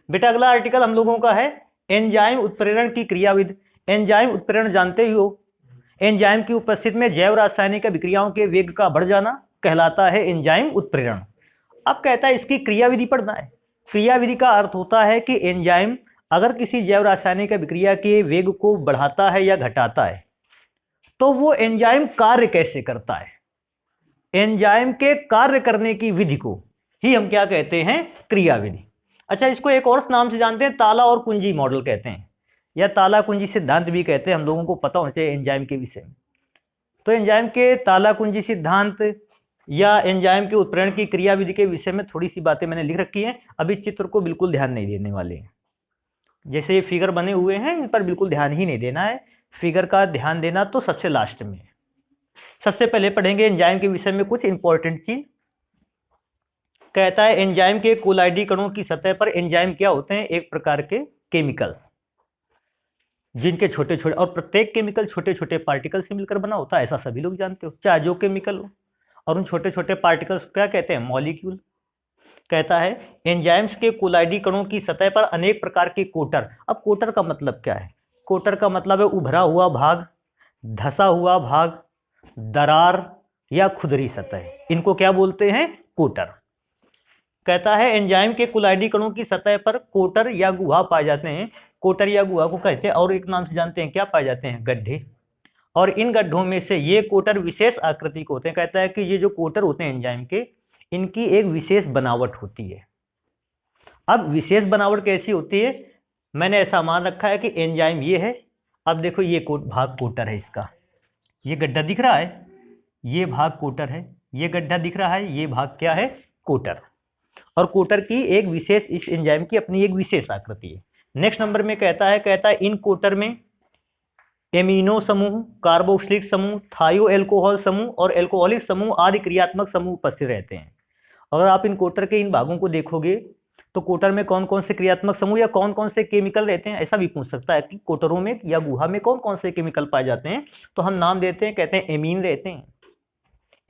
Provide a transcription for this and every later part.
बेटा अगला आर्टिकल हम लोगों का है एंजाइम उत्प्रेरण की क्रियाविधि। एंजाइम उत्प्रेरण जानते ही हो, एंजाइम की उपस्थिति में जैव रासायनिक अभिक्रियाओं के वेग का बढ़ जाना कहलाता है एंजाइम उत्प्रेरण। अब कहता है इसकी क्रियाविधि पढ़ना है। क्रियाविधि का अर्थ होता है कि एंजाइम अगर किसी जैव रासायनिक अभिक्रिया के वेग को बढ़ाता है या घटाता है तो वो एंजाइम कार्य कैसे करता है। एंजाइम के कार्य करने की विधि को ही हम क्या कहते हैं, क्रियाविधि। अच्छा, इसको एक और नाम से जानते हैं, ताला और कुंजी मॉडल कहते हैं, या ताला कुंजी सिद्धांत भी कहते हैं। हम लोगों को पता होना चाहिए एंजाइम के विषय में। तो एंजाइम के ताला कुंजी सिद्धांत या एंजाइम के उत्प्रेरण की क्रियाविधि के विषय में थोड़ी सी बातें मैंने लिख रखी हैं। अभी चित्र को बिल्कुल ध्यान नहीं देने वाले हैं, जैसे ये फिगर बने हुए हैं इन पर बिल्कुल ध्यान ही नहीं देना है। फिगर का ध्यान देना तो सबसे लास्ट में। सबसे पहले पढ़ेंगे एंजाइम के विषय में कुछ इंपॉर्टेंट चीज। कहता है एंजाइम के कोलाइडी कणों की सतह पर एंजाइम क्या होते हैं, एक प्रकार के केमिकल्स, जिनके छोटे छोटे, और प्रत्येक केमिकल छोटे छोटे पार्टिकल से मिलकर बना होता है, ऐसा सभी लोग जानते हो, चाहे जो केमिकल हो। और उन छोटे छोटे पार्टिकल्स क्या कहते हैं, मॉलिक्यूल। कहता है एंजाइम्स के कोलाइडी कणों की सतह पर अनेक प्रकार के कोटर। अब कोटर का मतलब क्या है, कोटर का मतलब है उभरा हुआ भाग, धसा हुआ भाग, दरार या खुदरी सतह, इनको क्या बोलते हैं, कोटर। कहता है एंजाइम के कोलाइडी कणों की सतह पर कोटर या गुहा पाए जाते हैं। कोटर या गुहा को कहते हैं और एक नाम से जानते हैं, क्या पाए जाते हैं, गड्ढे। और इन गड्ढों में से ये कोटर विशेष आकृति के होते हैं। कहता है कि ये जो कोटर होते हैं एंजाइम के, इनकी एक विशेष बनावट होती है। अब विशेष बनावट कैसी होती है, मैंने ऐसा मान रखा है कि एंजाइम ये है। अब देखो ये भाग कोटर है, इसका ये गड्ढा दिख रहा है, ये भाग कोटर है, ये गड्ढा दिख रहा है, ये भाग क्या है, कोटर। और कोटर की एक विशेष, इस एंजाइम की अपनी एक विशेष आकृति है। नेक्स्ट नंबर में कहता है इन कोटर में एमिनो समूह, कार्बोक्सिलिक समूह, थायो एल्कोहल समूह और एल्कोहलिक समूह आदि क्रियात्मक समूह उपस्थित रहते हैं। अगर आप इन कोटर के इन भागों को देखोगे तो कोटर में कौन कौन से क्रियात्मक समूह या कौन कौन से केमिकल रहते हैं, ऐसा भी पूछ सकता है कि कोटरों में या गुहा में कौन कौन से केमिकल पाए जाते हैं। तो हम नाम देते हैं, कहते हैं एमीन रहते हैं।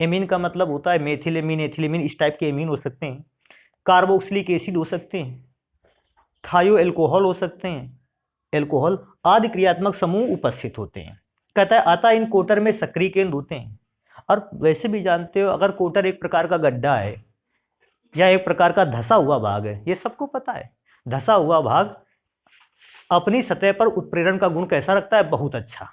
एमीन का मतलब होता है मेथिल एमीन, एथिलीमीन, इस टाइप के एमीन हो सकते हैं। कार्बोक्सिलिक एसिड हो सकते हैं, थायो एल्कोहल हो सकते हैं, एल्कोहल आदि क्रियात्मक समूह उपस्थित होते हैं। कहता है अतः इन कोटर में सक्रिय केंद्र होते हैं। और वैसे भी जानते हो, अगर कोटर एक प्रकार का गड्ढा है या एक प्रकार का धसा हुआ भाग है, ये सबको पता है। धसा हुआ भाग अपनी सतह पर उत्प्रेरण का गुण कैसा रखता है, बहुत अच्छा।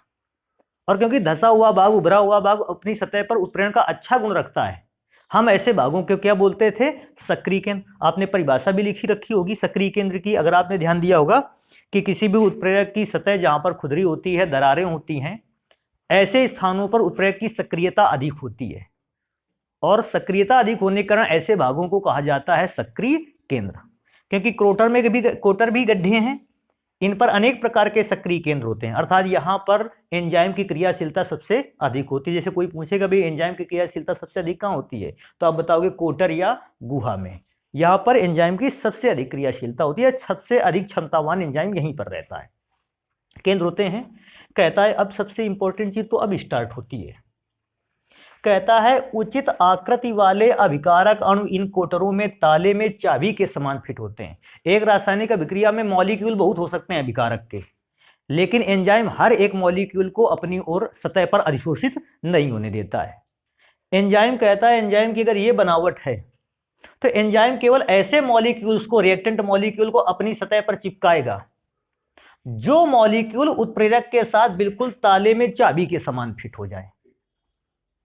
और क्योंकि धसा हुआ भाग, उभरा हुआ भाग अपनी सतह पर उत्प्रेरण का अच्छा गुण रखता है, हम ऐसे भागों को क्या बोलते थे, सक्रिय केंद्र। आपने परिभाषा भी लिखी रखी होगी सक्रिय केंद्र की, अगर आपने ध्यान दिया होगा कि किसी भी उत्प्रेरक की सतह जहां पर खुदरी होती है, दरारें होती हैं, ऐसे स्थानों पर उत्प्रेरक की सक्रियता अधिक होती है। और सक्रियता अधिक होने के कारण ऐसे भागों को कहा जाता है सक्रिय केंद्र। क्योंकि कोटर भी गड्ढे हैं, इन पर अनेक प्रकार के सक्रिय केंद्र होते हैं, अर्थात यहाँ पर एंजाइम की क्रियाशीलता सबसे अधिक होती है। जैसे कोई पूछेगा भाई एंजाइम की क्रियाशीलता सबसे अधिक कहाँ होती है, तो आप बताओगे कोटर या गुहा में। यहाँ पर एंजाइम की सबसे अधिक क्रियाशीलता होती है, सबसे अधिक क्षमतावान एंजाइम यहीं पर रहता है, केंद्र होते हैं। कहता है अब सबसे इंपॉर्टेंट चीज तो अब स्टार्ट होती है। कहता है उचित आकृति वाले अभिकारक अणु इन कोटरों में ताले में चाबी के समान फिट होते हैं। एक रासायनिक अभिक्रिया में मॉलिक्यूल बहुत हो सकते हैं अभिकारक के, लेकिन एंजाइम हर एक मॉलिक्यूल को अपनी ओर सतह पर अधिशोषित नहीं होने देता है। एंजाइम कहता है एंजाइम की अगर ये बनावट है तो एंजाइम केवल ऐसे मॉलिक्यूल्स को, रिएक्टेंट मॉलिक्यूल को अपनी सतह पर चिपकाएगा जो मॉलिक्यूल उत्प्रेरक के साथ बिल्कुल ताले में चाबी के समान फिट हो जाए।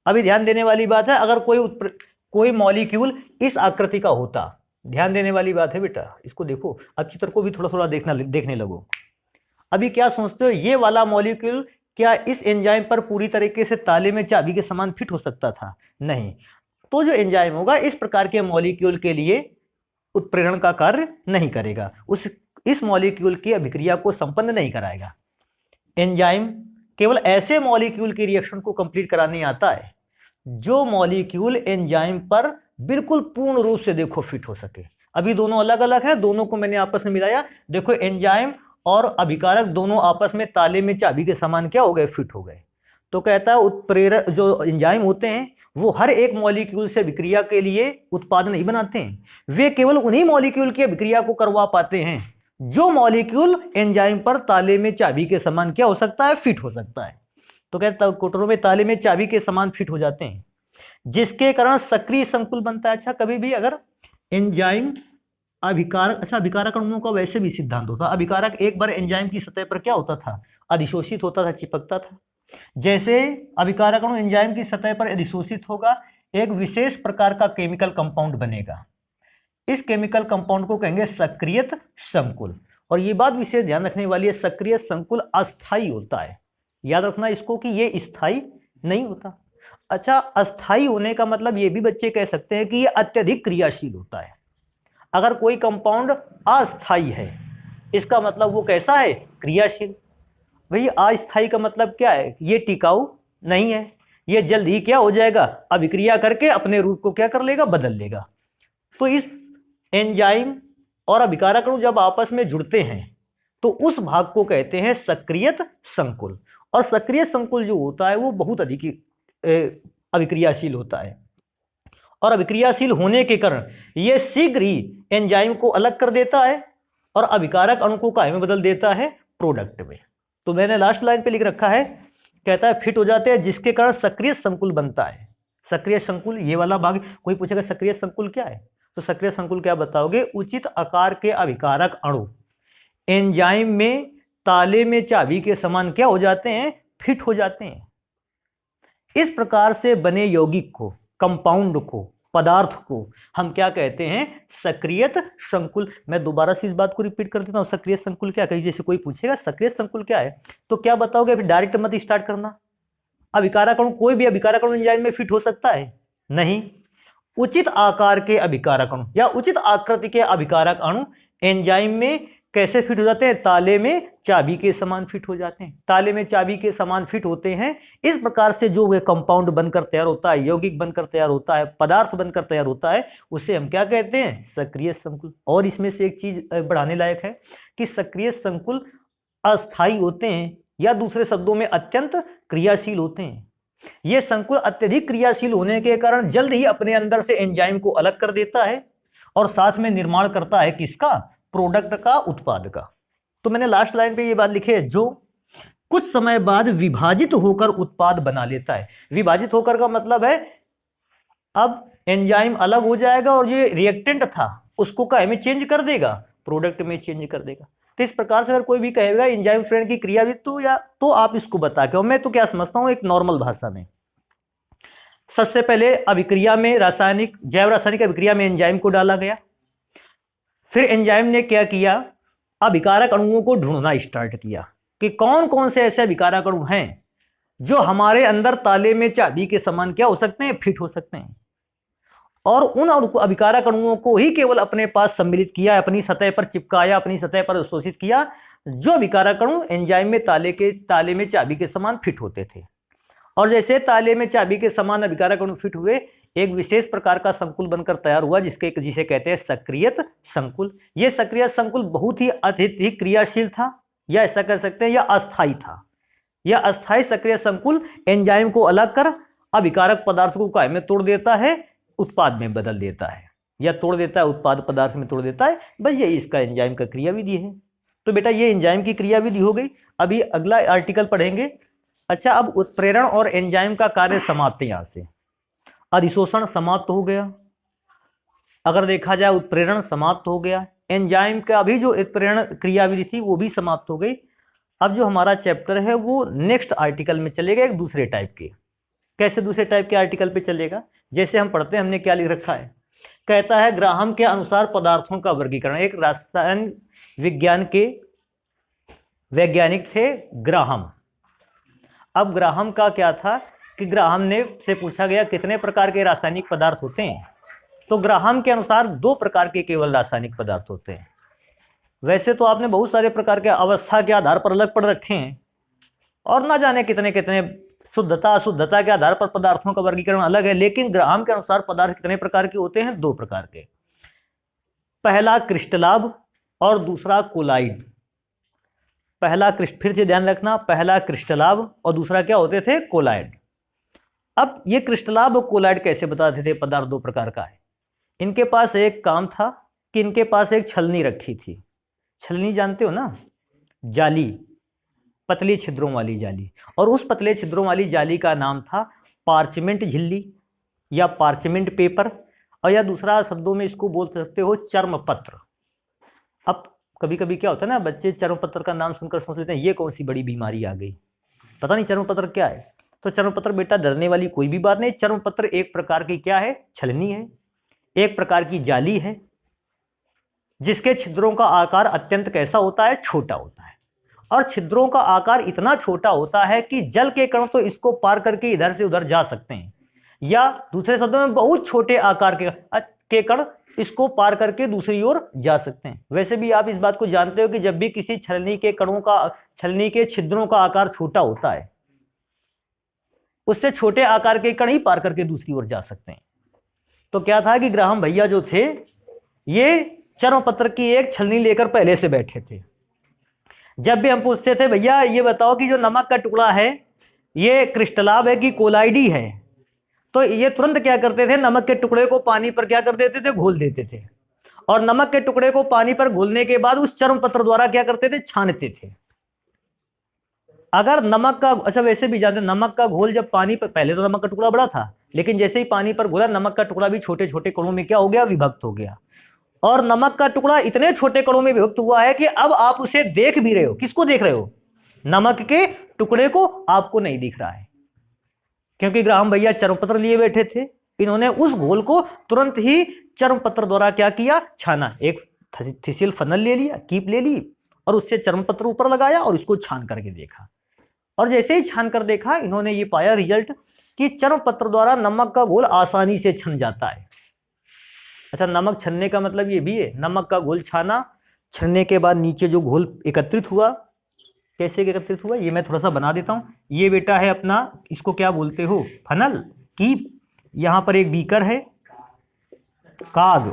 अभी ध्यान देने वाली बात है, अगर कोई मॉलिक्यूल इस आकृति का होता, ध्यान देने वाली बात है बेटा, इसको देखो, अब चित्र को भी थोड़ा थोड़ा देखने लगो। अभी क्या सोचते हो, ये वाला मॉलिक्यूल क्या इस एंजाइम पर पूरी तरीके से ताले में चाबी के समान फिट हो सकता था, नहीं। तो जो एंजाइम होगा इस प्रकार के मॉलिक्यूल के लिए उत्प्रेरण का कार्य नहीं करेगा, इस मॉलिक्यूल की अभिक्रिया को संपन्न नहीं कराएगा। एंजाइम केवल ऐसे मॉलिक्यूल की रिएक्शन को कंप्लीट कराने आता है जो मॉलिक्यूल एंजाइम पर बिल्कुल पूर्ण रूप से देखो फिट हो सके। अभी दोनों अलग अलग है, दोनों को मैंने आपस में मिलाया, देखो एंजाइम और अभिकारक दोनों आपस में ताले में चाबी के समान क्या हो गए, फिट हो गए। तो कहता है उत्प्रेरक जो एंजाइम होते हैं वो हर एक मॉलिक्यूल से अभिक्रिया के लिए उत्पाद नहीं बनाते हैं, वे केवल उन्हीं मॉलिक्यूल की अभिक्रिया को करवा पाते हैं जो मॉलिक्यूल एंजाइम पर ताले में चाबी के समान क्या हो सकता है, फिट हो सकता है। तो कहता है कोटरों में ताले में चाबी के समान फिट हो जाते हैं, जिसके कारण सक्रिय संकुल बनता है। अच्छा, कभी भी अगर एंजाइम अभिकारक, अच्छा अभिकारक अणुओं का वैसे भी सिद्धांत होता है, अभिकारक एक बार एंजाइम की सतह पर क्या होता था, अधिशोषित होता था, चिपकता था। जैसे अभिकारक अणु एंजाइम की सतह पर अधिशोषित होगा, एक विशेष प्रकार का केमिकल कंपाउंड बनेगा। इस केमिकल कंपाउंड को कहेंगे सक्रियत संकुल। और ये बात विशेष ध्यान रखने वाली है, सक्रिय संकुल अस्थाई होता है, याद रखना इसको कि ये स्थायी नहीं होता। अच्छा, अस्थाई होने का मतलब ये भी बच्चे कह सकते हैं कि ये अत्यधिक क्रियाशील होता है। अगर कोई कंपाउंड अस्थाई है, इसका मतलब वो कैसा है, क्रियाशील। भाई अस्थाई का मतलब क्या है, ये टिकाऊ नहीं है, ये जल्द ही क्या हो जाएगा, अभिक्रिया करके अपने रूप को क्या कर लेगा, बदल लेगा। तो इस एंजाइम और अभिकारक अणु जब आपस में जुड़ते हैं तो उस भाग को कहते हैं सक्रियत संकुल। और सक्रिय संकुल जो होता है वो बहुत अधिक अभिक्रियाशील होता है, और अभिक्रियाशील होने के कारण ये शीघ्र ही एंजाइम को अलग कर देता है और अभिकारक अणु को काय में बदल देता है, प्रोडक्ट में। तो मैंने लास्ट लाइन पे लिख रखा है, कहता है फिट हो जाते हैं जिसके कारण सक्रिय संकुल बनता है। सक्रिय संकुल ये वाला भाग, कोई पूछेगा सक्रिय संकुल क्या है, तो सक्रिय संकुल क्या बताओगे, उचित आकार के अभिकारक अणु एंजाइम में ताले में चाबी के समान क्या हो जाते हैं, फिट हो जाते हैं। इस प्रकार से बने यौगिक को, कंपाउंड को, पदार्थ को हम क्या कहते हैं, सक्रियत संकुल। मैं दोबारा से इस बात को रिपीट कर देता हूं, सक्रिय संकुल क्या, कहीं जैसे कोई पूछेगा सक्रिय संकुल क्या है तो क्या बताओगे, अभी डायरेक्ट मत स्टार्ट करना। अभिकारक अणु, कोई भी अभिकारक अणु एंजाइम में फिट हो सकता है नहीं, उचित आकार के अभिकारक अणु या उचित आकृति के अभिकारक अणु एंजाइम में कैसे फिट हो जाते हैं, ताले में चाबी के समान फिट हो जाते हैं। ताले में चाबी के समान फिट होते हैं। इस प्रकार से जो वे कंपाउंड बनकर तैयार होता है, यौगिक बनकर तैयार होता है, पदार्थ बनकर तैयार होता है, उसे हम क्या कहते हैं, सक्रिय संकुल। और इसमें से एक चीज बढ़ाने लायक है कि सक्रिय संकुल अस्थायी होते हैं या दूसरे शब्दों में अत्यंत क्रियाशील होते हैं। ये संकुल अत्यधिक क्रियाशील होने के कारण जल्द ही अपने अंदर से एंजाइम को अलग कर देता है और साथ में निर्माण करता है किसका, प्रोडक्ट का, उत्पाद का। तो मैंने लास्ट लाइन पे ये बात लिखी है, जो कुछ समय बाद विभाजित होकर उत्पाद बना लेता है। विभाजित होकर का मतलब है अब एंजाइम अलग हो जाएगा और ये रिएक्टेंट था उसको क्या में चेंज कर देगा, प्रोडक्ट में चेंज कर देगा। तो इस प्रकार से अगर कोई भी कहेगा एंजाइम उत्प्रेरण की क्रियाविधि तो आप इसको बता के, और मैं तो क्या समझता हूं एक नॉर्मल भाषा में, सबसे पहले अभिक्रिया में रासायनिक, जैव रासायनिक अभिक्रिया में एंजाइम को डाला गया। फिर एंजाइम ने क्या किया, अभिकारक अणुओं को ढूंढना स्टार्ट किया कि कौन कौन से ऐसे अभिकारक अणु हैं जो हमारे अंदर ताले में चाबी के समान क्या हो सकते हैं, फिट हो सकते हैं। और उन अभिकारक अणुओं को ही केवल अपने पास सम्मिलित किया, अपनी सतह पर चिपकाया, अपनी सतह पर शोषित किया, जो अभिकारक अणु एंजाइम में ताले में चाबी के समान फिट होते थे। और जैसे ताले में चाबी के समान अभिकारक अणु फिट हुए, एक विशेष प्रकार का संकुल बनकर तैयार हुआ जिसे कहते हैं सक्रियत संकुल। यह सक्रिय संकुल बहुत ही अत्यधिक क्रियाशील था, या ऐसा कह सकते हैं यह अस्थायी था। यह अस्थायी सक्रिय संकुल एंजाइम को अलग कर अभिकारक पदार्थ को काय में तोड़ देता है, उत्पाद में बदल देता है, या तोड़ देता है उत्पाद पदार्थ में तोड़ देता है। बस ये इसका एंजाइम का क्रियाविधि है। तो बेटा ये एंजाइम की क्रियाविधि हो गई। अभी अगला आर्टिकल पढ़ेंगे। अच्छा, अब उत्प्रेरण और एंजाइम का कार्य समाप्त है। यहां से अधिशोषण समाप्त हो गया, अगर देखा जाए उत्प्रेरण समाप्त हो गया, एंजाइम का भी जो उत्प्रेरण क्रियाविधि थी वो भी समाप्त हो गई। अब जो हमारा चैप्टर है वो नेक्स्ट आर्टिकल में चलेगा, एक दूसरे टाइप के। कैसे दूसरे टाइप के आर्टिकल पे चलेगा, जैसे हम पढ़ते हैं, हमने क्या लिख रखा है, कहता है ग्राहम के अनुसार पदार्थों का वर्गीकरण। एक रसायन विज्ञान के वैज्ञानिक थे ग्राहम। अब ग्राहम का क्या था कि ग्राहम ने से पूछा गया कितने प्रकार के रासायनिक पदार्थ होते हैं, तो ग्राहम के अनुसार 2 प्रकार के केवल रासायनिक पदार्थ होते हैं। वैसे तो आपने बहुत सारे प्रकार के अवस्था के आधार पर अलग पढ़ रखे हैं, और ना जाने कितने कितने शुद्धता अशुद्धता के आधार पर पदार्थों का वर्गीकरण अलग है, लेकिन ग्राहम के अनुसार पदार्थ कितने प्रकार के होते हैं, 2 प्रकार के। पहला क्रिस्टलाभ और दूसरा कोलाइड। पहला फिर से ध्यान रखना, पहला क्रिस्टलाभ और दूसरा क्या होते थे, कोलाइड। अब ये क्रिस्टलाभ और कोलाइड कैसे बताते थे पदार्थ दो प्रकार का है। इनके पास एक काम था कि इनके पास एक छलनी रखी थी। छलनी जानते हो ना, जाली, पतली छिद्रों वाली जाली, और उस पतले छिद्रों वाली जाली का नाम था पार्चमेंट झिल्ली या पार्चमेंट पेपर, और या दूसरा शब्दों में इसको बोल सकते हो चर्मपत्र। अब कभी कभी क्या होता है ना, बच्चे चर्मपत्र का नाम सुनकर सोच लेते हैं ये कौन सी बड़ी बीमारी आ गई, पता नहीं चर्मपत्र क्या है। तो चर्मपत्र बेटा डरने वाली कोई भी बात नहीं। चर्मपत्र एक प्रकार की क्या है, छलनी है, एक प्रकार की जाली है, जिसके छिद्रों का आकार अत्यंत कैसा होता है, छोटा होता है। और छिद्रों का आकार इतना छोटा होता है कि जल के कण तो इसको पार करके इधर से उधर जा सकते हैं, या दूसरे शब्दों में बहुत छोटे आकार के कण इसको पार करके दूसरी ओर जा सकते हैं। वैसे भी आप इस बात को जानते हो कि जब भी किसी छलनी के कणों का, छलनी के छिद्रों का आकार छोटा होता है, उससे छोटे आकार के कण ही पार करके दूसरी ओर जा सकते हैं। तो क्या था कि ग्राहम भैया जो थे ये चर्मपत्र की एक छलनी लेकर पहले से बैठे थे। जब भी हम पूछते थे भैया ये बताओ कि जो नमक का टुकड़ा है ये क्रिस्टलाभ है कि कोलाइडी है, तो ये तुरंत क्या करते थे, नमक के टुकड़े को पानी पर क्या कर देते थे, घोल देते थे, और नमक के टुकड़े को पानी पर घोलने के बाद उस चर्मपत्र द्वारा क्या करते थे, छानते थे। अगर नमक का, अच्छा वैसे भी जानते, नमक का घोल जब पानी पर, पहले तो नमक का टुकड़ा बड़ा था, लेकिन जैसे ही पानी पर घोला नमक का टुकड़ा भी छोटे छोटे कणों में क्या हो गया, विभक्त हो गया। और नमक का टुकड़ा इतने छोटे कणों में विभक्त हुआ है कि अब आप उसे देख भी रहे हो। किसको देख रहे हो, नमक के टुकड़े को, आपको नहीं दिख रहा है, क्योंकि ग्राहम भैया चर्मपत्र लिए बैठे थे। इन्होंने उस घोल को तुरंत ही चर्मपत्र द्वारा क्या किया, छाना। एक थिसिल फनल ले लिया, कीप ले ली, और उससे चर्मपत्र ऊपर लगाया और उसको छान करके देखा। और जैसे ही छान कर देखा, इन्होंने ये पाया रिजल्ट कि चर्मपत्र द्वारा नमक का घोल आसानी से छन जाता है। अच्छा, नमक छनने का मतलब ये भी है, नमक का घोल छाना, छनने के बाद नीचे जो घोल एकत्रित हुआ, कैसे एकत्रित हुआ ये मैं थोड़ा सा बना देता हूं। ये बेटा है अपना, इसको क्या बोलते हो, फनल, कीप। यहां पर एक बीकर है, काग,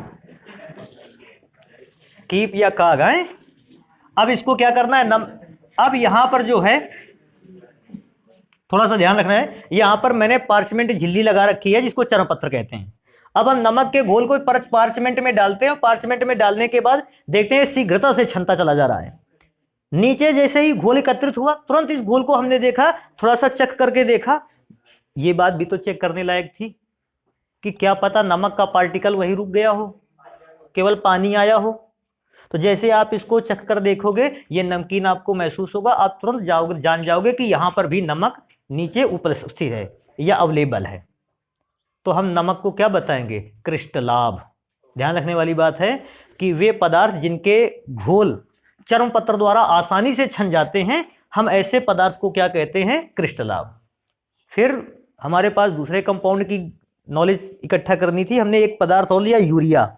कीप या काग है। अब इसको क्या करना है, अब यहां पर जो है थोड़ा सा ध्यान रखना है, यहां पर मैंने पार्चमेंट झिल्ली लगा रखी है जिसको चर्मपत्र कहते हैं। अब हम नमक के घोल को पार्चमेंट में डालते हैं, पार्चमेंट में डालने के बाद देखते हैं शीघ्रता से छनता चला जा रहा है। नीचे जैसे ही घोल एकत्रित हुआ, तुरंत इस घोल को हमने देखा, थोड़ा सा चेक करके देखा। ये बात भी तो चेक करने लायक थी कि क्या पता नमक का पार्टिकल वहीं रुक गया हो, केवल पानी आया हो। तो जैसे आप इसको चख कर देखोगे, ये नमकीन आपको महसूस होगा, आप तुरंत जान जाओगे कि यहां पर भी नमक नीचे उपस्थित है या अवेलेबल है। तो हम नमक को क्या बताएंगे, क्रिस्टलाभ। ध्यान रखने वाली बात है कि वे पदार्थ जिनके घोल चर्मपत्र द्वारा आसानी से छन जाते हैं, हम ऐसे पदार्थ को क्या कहते हैं, क्रिस्टलाभ। फिर हमारे पास दूसरे कंपाउंड की नॉलेज इकट्ठा करनी थी। हमने एक पदार्थ और लिया, यूरिया।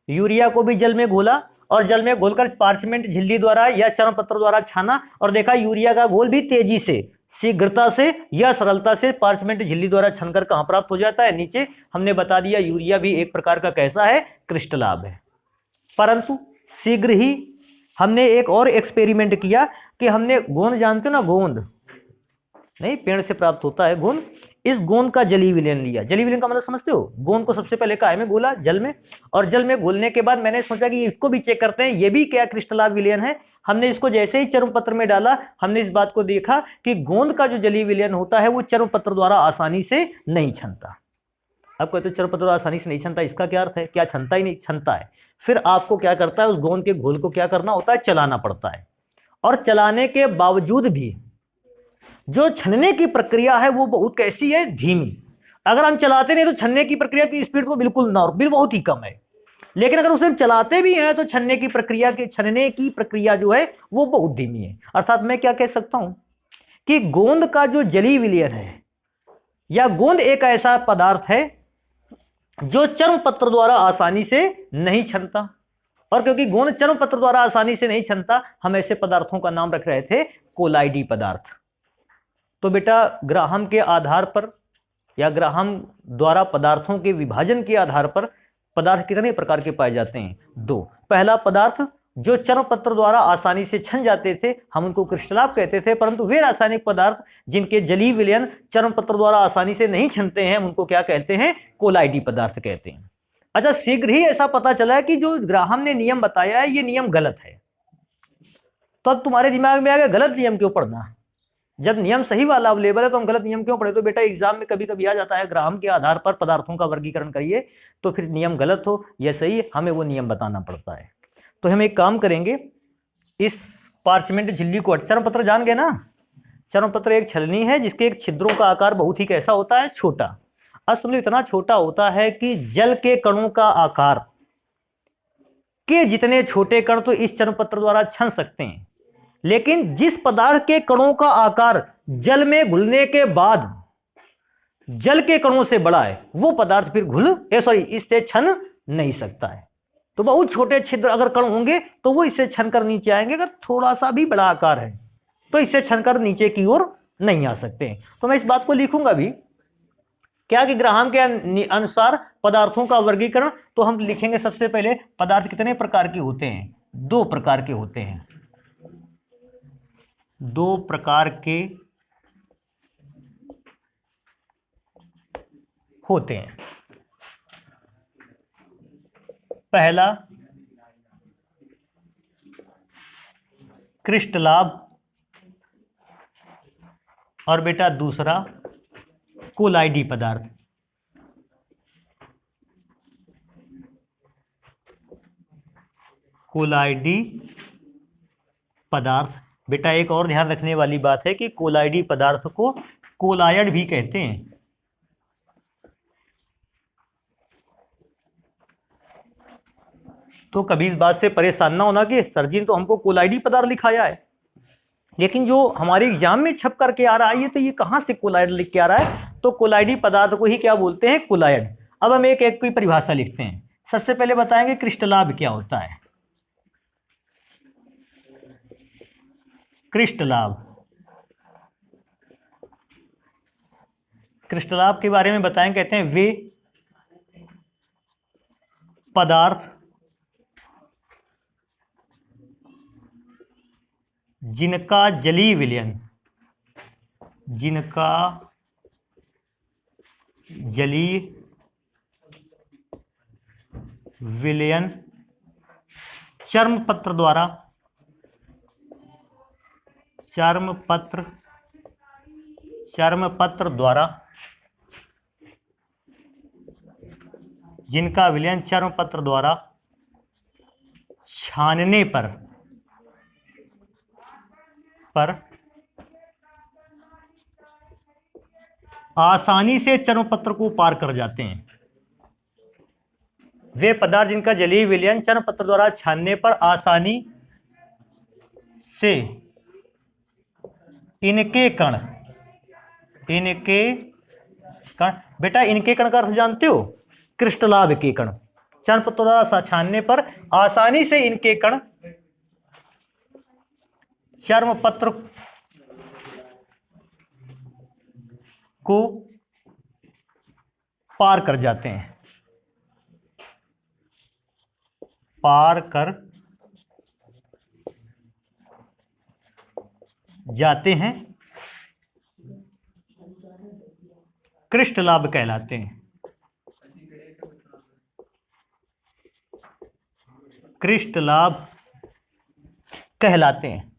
यूरिया को भी जल में घोला और जल में घोलकर पार्चमेंट झिल्ली द्वारा या चर्मपत्र द्वारा छाना, और देखा यूरिया का घोल भी तेजी से, शीघ्रता से या सरलता से पार्चमेंट झिल्ली द्वारा छनकर कहां प्राप्त हो जाता है, नीचे। हमने बता दिया यूरिया भी एक प्रकार का कैसा है, क्रिस्टलाभ है। परंतु शीघ्र ही हमने एक और एक्सपेरिमेंट किया कि हमने गोंद, जानते हो ना, गोंद नहीं, पेड़ से प्राप्त होता है गोंद। इस गोंद का जलीय विलयन लिया। जलीय विलयन का मतलब समझते हो, गोंद को सबसे पहले काय में घोला, जल में, और जल में घोलने के बाद मैंने सोचा कि इसको भी चेक करते हैं, ये भी क्या क्रिस्टलाभ विलयन है। हमने इसको जैसे ही चर्मपत्र में डाला, हमने इस बात को देखा कि गोंद का जो जलीय विलयन होता है वो चर्मपत्र द्वारा आसानी से नहीं छनता। अब कहते हो चर्मपत्र आसानी से नहीं छनता, इसका क्या अर्थ है, क्या छनता ही नहीं, छनता है। फिर आपको क्या करता है, उस गोंद के घोल को क्या करना होता है, चलाना पड़ता है। और चलाने के बावजूद भी जो छनने की प्रक्रिया है वो बहुत कैसी है, धीमी। अगर हम चलाते नहीं तो छनने की प्रक्रिया की स्पीड तो बिल्कुल बहुत ही कम है। लेकिन अगर उसे चलाते भी हैं तो छनने की प्रक्रिया जो है वो बहुत धीमी है। अर्थात मैं क्या कह सकता हूं कि गोंद का जो जलीय विलयन है, या गोंद एक ऐसा पदार्थ है जो चर्मपत्र द्वारा आसानी से नहीं छनता। और क्योंकि गोंद चर्मपत्र द्वारा आसानी से नहीं छनता, हम ऐसे पदार्थों का नाम रख रहे थे कोलाइडी पदार्थ। तो बेटा ग्राहम के आधार पर, या ग्राहम द्वारा पदार्थों के विभाजन के आधार पर पदार्थ कितने प्रकार के पाए जाते हैं, दो। पहला पदार्थ जो चर्म पत्र द्वारा आसानी से छन जाते थे हम उनको क्रिस्टलाभ कहते थे, परंतु वे रासायनिक पदार्थ जिनके जलीय विलयन चर्म पत्र द्वारा आसानी से नहीं छनते हैं उनको क्या कहते हैं? कोलाइडी पदार्थ कहते हैं। अच्छा, शीघ्र ही ऐसा पता चला है कि जो ग्राहम ने नियम बताया है ये नियम गलत है। तो अब तुम्हारे दिमाग में आ गया गलत नियम क्यों पढ़ना? जब नियम सही वाला अवेलेबल है तो हम गलत नियम क्यों पढ़े? तो बेटा एग्जाम में कभी कभी आ जाता है ग्राहम के आधार पर पदार्थों का वर्गीकरण करिए, तो फिर नियम गलत हो या सही हमें वो नियम बताना पड़ता है। तो हम एक काम करेंगे, इस पार्चमेंट झिल्ली को, चर्म पत्र जान गए ना? चर्म पत्र एक छलनी है जिसके एक छिद्रों का आकार बहुत ही कैसा होता है? छोटा। अब समझो इतना छोटा होता है कि जल के कणों का आकार के जितने छोटे कण तो इस चर्म पत्र द्वारा छन सकते हैं, लेकिन जिस पदार्थ के कणों का आकार जल में घुलने के बाद जल के कणों से बड़ा है वो पदार्थ फिर इससे छन नहीं सकता है। तो बहुत छोटे छिद्र अगर कण होंगे तो वो इससे छनकर नीचे आएंगे, अगर थोड़ा सा भी बड़ा आकार है तो इससे छनकर नीचे की ओर नहीं आ सकते। तो मैं इस बात को लिखूंगा भी क्या कि ग्राहम के अनुसार पदार्थों का वर्गीकरण, तो हम लिखेंगे सबसे पहले पदार्थ कितने प्रकार के होते हैं? 2 प्रकार के होते हैं। 2 प्रकार के होते हैं। पहला क्रिस्टलाभ और बेटा दूसरा कोलाइडी पदार्थ। कोलाइडी पदार्थ। बेटा एक और ध्यान रखने वाली बात है कि कोलाइडी पदार्थ को कोलायड भी कहते हैं। तो कभी इस बात से परेशान ना होना कि सर जी ने तो हमको कोलाइडी पदार्थ लिखाया है, लेकिन जो हमारे एग्जाम में छप करके आ रहा है ये तो ये कहाँ से कोलाइड लिख के आ रहा है? तो कोलाइडी पदार्थ को ही क्या बोलते हैं? कोलायड। अब हम एक एक की परिभाषा लिखते हैं। सबसे पहले बताएंगे क्रिस्टलाभ क्या होता है। क्रिस्टलाभ, क्रिस्टलाभ के बारे में बताएं, कहते हैं वे पदार्थ जिनका जलीय विलयन, जिनका जलीय विलयन चर्म पत्र द्वारा, चर्म पत्र द्वारा, जिनका विलयन चर्म पत्र द्वारा छानने पर आसानी से चर्म पत्र को पार कर जाते हैं। वे पदार्थ जिनका जलीय विलयन चर्म पत्र द्वारा छानने पर आसानी से इनके कण, बेटा इनके कण का अर्थ जानते हो? क्रिस्टलाभ के कण। चर्म पत्र द्वारा छानने पर आसानी से इनके कण चर्म पत्र को पार कर जाते हैं, पार कर जाते हैं, क्रिस्टलाभ कहलाते हैं। क्रिस्टलाभ कहलाते हैं।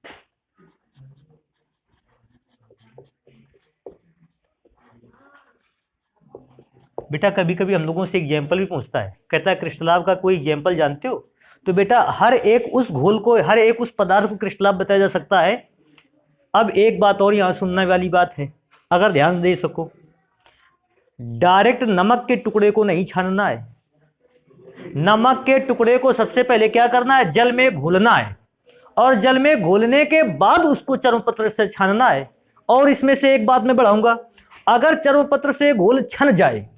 बेटा कभी कभी हम लोगों से एग्जाम्पल भी पूछता है, कहता है क्रिस्टलाभ का कोई एग्जाम्पल जानते हो? तो बेटा हर एक उस घोल को, हर एक उस पदार्थ को क्रिस्टलाभ बताया जा सकता है। अब एक बात और यहाँ सुनने वाली बात है, अगर ध्यान दे सको, डायरेक्ट नमक के टुकड़े को नहीं छानना है। नमक के टुकड़े को सबसे पहले क्या करना है? जल में घोलना है, और जल में घोलने के बाद उसको चर्म पत्र से छानना है। और इसमें से एक बात मैं बढ़ाऊंगा, अगर चर्म पत्र से घोल छन जाए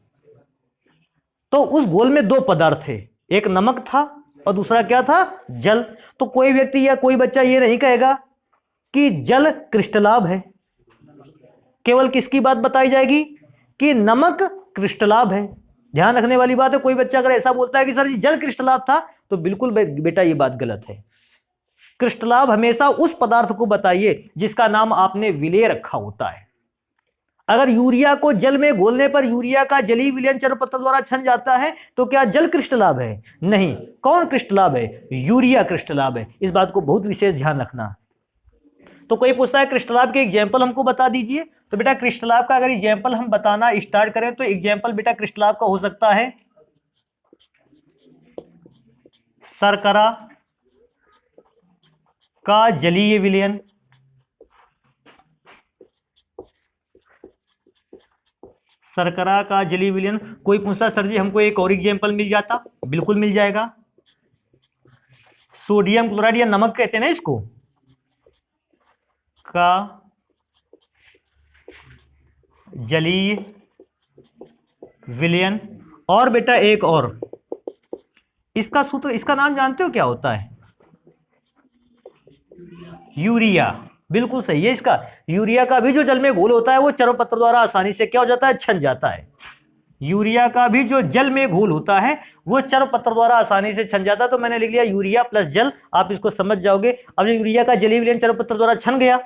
तो उस घोल में 2 पदार्थ थे, एक नमक था और दूसरा क्या था? जल। तो कोई व्यक्ति या कोई बच्चा ये नहीं कहेगा कि जल क्रिस्टलाभ है, केवल किसकी बात बताई जाएगी? कि नमक क्रिस्टलाभ है। ध्यान रखने वाली बात है, कोई बच्चा अगर ऐसा बोलता है कि सर जी जल क्रिस्टलाभ था, तो बिल्कुल बेटा ये बात गलत है। क्रिस्टलाभ हमेशा उस पदार्थ को बताइए जिसका नाम आपने विलेय रखा होता है। अगर यूरिया को जल में घोलने पर यूरिया का जलीय विलयन चरणपत्र द्वारा छन जाता है तो क्या जल क्रिस्टलाभ है? नहीं। कौन क्रिस्टलाभ है? यूरिया क्रिस्टलाभ है। इस बात को बहुत विशेष ध्यान रखना। तो कोई पूछता है क्रिस्टलाभ के एग्जाम्पल हमको बता दीजिए, तो बेटा क्रिस्टलाभ का अगर एग्जाम्पल हम बताना स्टार्ट करें तो एग्जाम्पल बेटा क्रिस्टलाभ का हो सकता है शर्करा का जलीय विलयन, शर्करा का जलीय विलयन। कोई पूछता सर जी हमको एक और एग्जाम्पल मिल जाता, बिल्कुल मिल जाएगा। सोडियम क्लोराइड या नमक कहते हैं ना इसको, का जलीय विलयन। और बेटा एक और, इसका सूत्र, इसका नाम जानते हो क्या होता है? यूरिया। बिल्कुल सही है इसका। यूरिया का भी जो जल में घोल होता है वो चर्मपत्र द्वारा आसानी से क्या हो जाता है? छन जाता है। यूरिया का भी जो जल में घोल होता है वो चर्मपत्र द्वारा आसानी से छन जाता है। तो मैंने लिख लिया यूरिया प्लस जल, आप इसको समझ जाओगे। अब जो यूरिया का जलीय विलयन चर्मपत्र द्वारा छन गया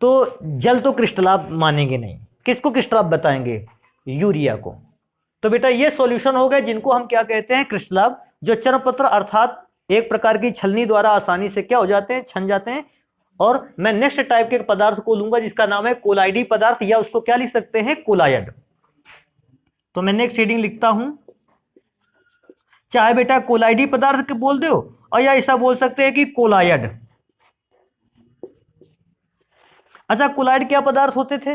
तो जल तो क्रिस्टलाभ मानेंगे नहीं, किसको क्रिस्टलाभ बताएंगे? यूरिया को। तो बेटा ये सॉल्यूशन हो गए जिनको हम क्या कहते हैं? क्रिस्टलाभ, जो चर्मपत्र अर्थात एक प्रकार की छलनी द्वारा आसानी से क्या हो जाते हैं? छन जाते हैं। और मैं नेक्स्ट टाइप के पदार्थ को लूंगा जिसका नाम है कोलाइडी पदार्थ, या उसको क्या लिख सकते हैं? कोलायड। तो मैं नेक्स्ट हेडिंग लिखता हूं, चाहे बेटा कोलाइडी पदार्थ के बोल दो और या ऐसा बोल सकते हैं कि कोलायड। अच्छा, कोलाइड क्या पदार्थ होते थे?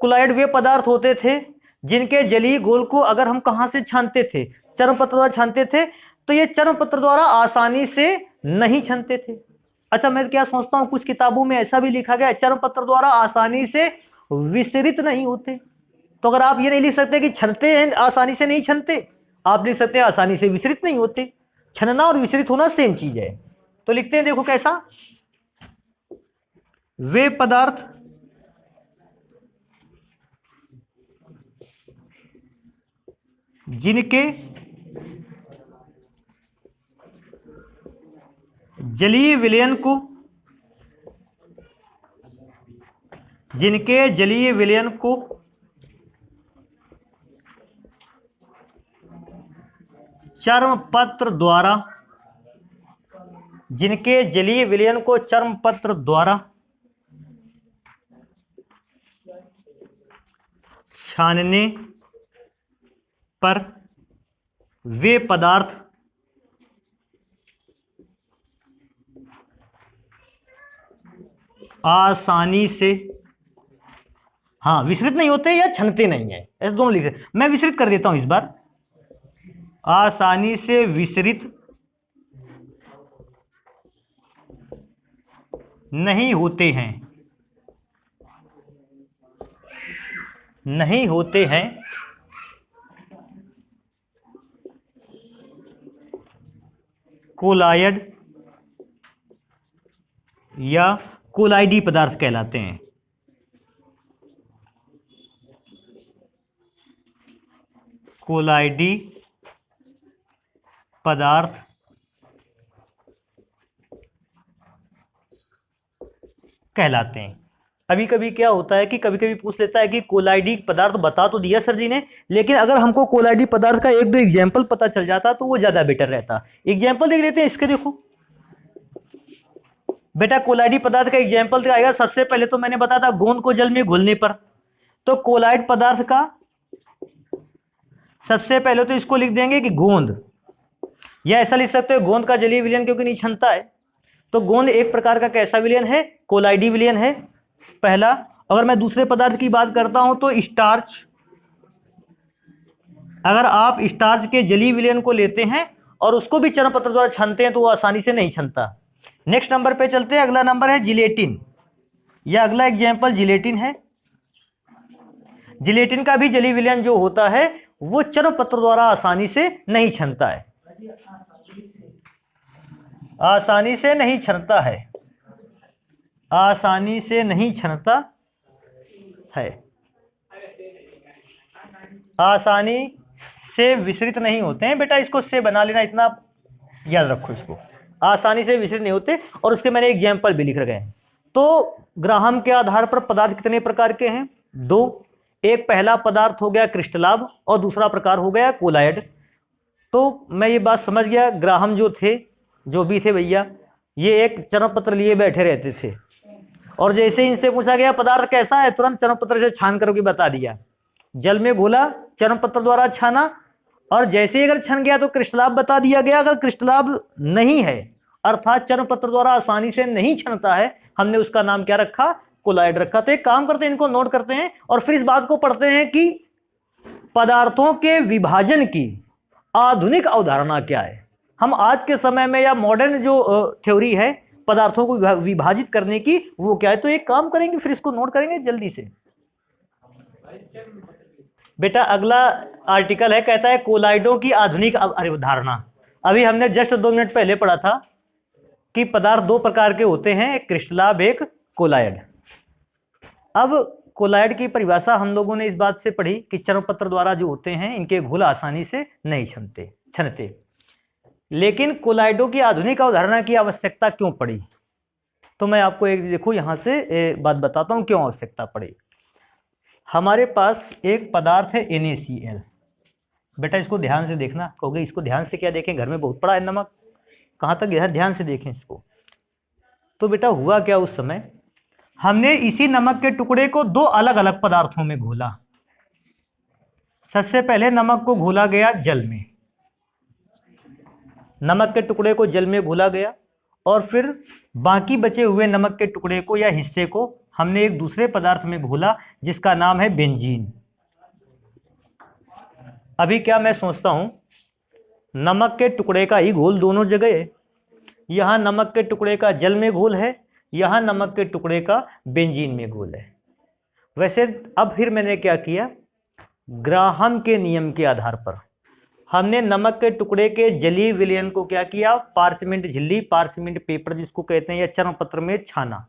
कोलाइड वे पदार्थ होते थे जिनके जलीय घोल को अगर हम कहां से छानते थे? चर्मपत्र द्वारा छानते थे। तो ये चर्मपत्र द्वारा आसानी से नहीं छनते थे। अच्छा, मैं क्या सोचता हूं कुछ किताबों में ऐसा भी लिखा गया है चर्मपत्र द्वारा आसानी से विसरित नहीं होते। तो अगर आप ये नहीं लिख सकते कि छनते हैं, आसानी से नहीं छनते, आप लिख सकते हैं आसानी से विसरित नहीं होते। छनना और विसरित होना सेम चीज है। तो लिखते हैं, देखो कैसा, वे पदार्थ जिनके जलीय विलयन को चर्मपत्र द्वारा छानने पर वे पदार्थ आसानी से, हाँ, विसरित नहीं होते या छनते नहीं है, ऐसे दोनों लिखे। मैं विसरित कर देता हूं इस बार, आसानी से विसरित नहीं होते हैं, कोलायड या कोलाइडी पदार्थ कहलाते हैं। कोलाइडी पदार्थ कहलाते हैं। अभी कभी क्या होता है कि कभी कभी पूछ लेता है कि कोलाइडी पदार्थ बता तो दिया सर जी ने, लेकिन अगर हमको कोलाइडी पदार्थ का एक दो एग्जाम्पल पता चल जाता तो वो ज्यादा बेटर रहता। एग्जाम्पल देख लेते हैं इसके। देखो बेटा, कोलाइडी पदार्थ का एग्जाम्पल आएगा। सबसे पहले तो मैंने बताया था गोंद को जल में घुलने पर, तो कोलाइड पदार्थ का सबसे पहले तो इसको लिख देंगे कि गोंद, या ऐसा लिख सकते हो गोंद का जलीय विलयन क्योंकि नहीं छनता है। तो गोंद एक प्रकार का कैसा विलयन है? कोलाइडी विलयन है पहला। अगर मैं दूसरे पदार्थ की बात करता हूं तो स्टार्च, अगर आप स्टार्च के जलीय विलयन को लेते हैं और उसको भी चर्मपत्र द्वारा छानते हैं तो वो आसानी से नहीं छनता। नेक्स्ट नंबर पे चलते हैं। अगला नंबर है जिलेटिन, या अगला एग्जाम्पल जिलेटिन है। जिलेटिन का भी जलीय विलयन जो होता है वो चर्मपत्र द्वारा आसानी से नहीं छनता है, आसानी से नहीं छनता है, आसानी से नहीं छनता है, आसानी से विसरित नहीं होते हैं। बेटा इसको से बना लेना, इतना याद रखो इसको। आसानी से विसरित नहीं होते, और उसके मैंने एग्जाम्पल भी लिख रखे हैं। तो ग्राहम के आधार पर पदार्थ कितने प्रकार के हैं? 2। एक पहला पदार्थ हो गया क्रिस्टलाभ और दूसरा प्रकार हो गया कोलायड। तो मैं ये बात समझ गया, ग्राहम जो थे, जो भी थे भैया, ये एक चरण पत्र लिए बैठे रहते थे, और जैसे ही इनसे पूछा गया पदार्थ कैसा है, तुरंत चरण पत्र से छान करके बता दिया। जल में घोला, चरण पत्र द्वारा छाना, और जैसे ही अगर छन गया तो क्रिस्टलाभ बता दिया गया। अगर क्रिस्टलाभ नहीं है, अर्थात चरण पत्र द्वारा आसानी से नहीं छनता है, हमने उसका नाम क्या रखा? कोलायड रखा। तो एक काम करते हैं, इनको नोट करते हैं और फिर इस बात को पढ़ते हैं कि पदार्थों के विभाजन की आधुनिक अवधारणा क्या है। हम आज के समय में या मॉडर्न जो थ्योरी है पदार्थों को विभाजित करने की, वो क्या है। तो एक काम करेंगे, फिर इसको नोट करेंगे जल्दी से। बेटा अगला आर्टिकल है, कहता है कोलाइडों की आधुनिक अवधारणा। अभी हमने जस्ट 2 मिनट पहले पढ़ा था कि पदार्थ 2 प्रकार के होते हैं, एक क्रिस्टलाभ, एक कोलायड। अब कोलायड की परिभाषा हम लोगों ने इस बात से पढ़ी कि चरण पत्र द्वारा जो होते हैं इनके घोल आसानी से नहीं छनते। लेकिन कोलाइडों की आधुनिक अवधारणा की आवश्यकता क्यों पड़ी? तो मैं आपको एक देखो यहाँ से बात बताता हूँ क्यों आवश्यकता पड़ी। हमारे पास एक पदार्थ है NaCl। बेटा इसको ध्यान से देखना, कहोगे इसको ध्यान से क्या देखें, घर में बहुत पड़ा है नमक, कहाँ तक ध्यान से देखें इसको। तो बेटा हुआ क्या, उस समय हमने इसी नमक के टुकड़े को 2 अलग अलग पदार्थों में घोला। सबसे पहले नमक को घोला गया जल में, नमक के टुकड़े को जल में घोला गया, और फिर बाकी बचे हुए नमक के टुकड़े को या हिस्से को हमने एक दूसरे पदार्थ में घोला जिसका नाम है बेंजीन। अभी क्या मैं सोचता हूं, नमक के टुकड़े का ही घोल दोनों जगह है। यहां नमक के टुकड़े का जल में घोल है, यहां नमक के टुकड़े का बेंजीन में घोल है। वैसे अब फिर मैंने क्या किया, ग्राहम के नियम के आधार पर हमने नमक के टुकड़े के जलीय विलयन को क्या किया, पार्चमेंट झिल्ली, पार्चमेंट पेपर जिसको कहते हैं, या चरण पत्र में छाना।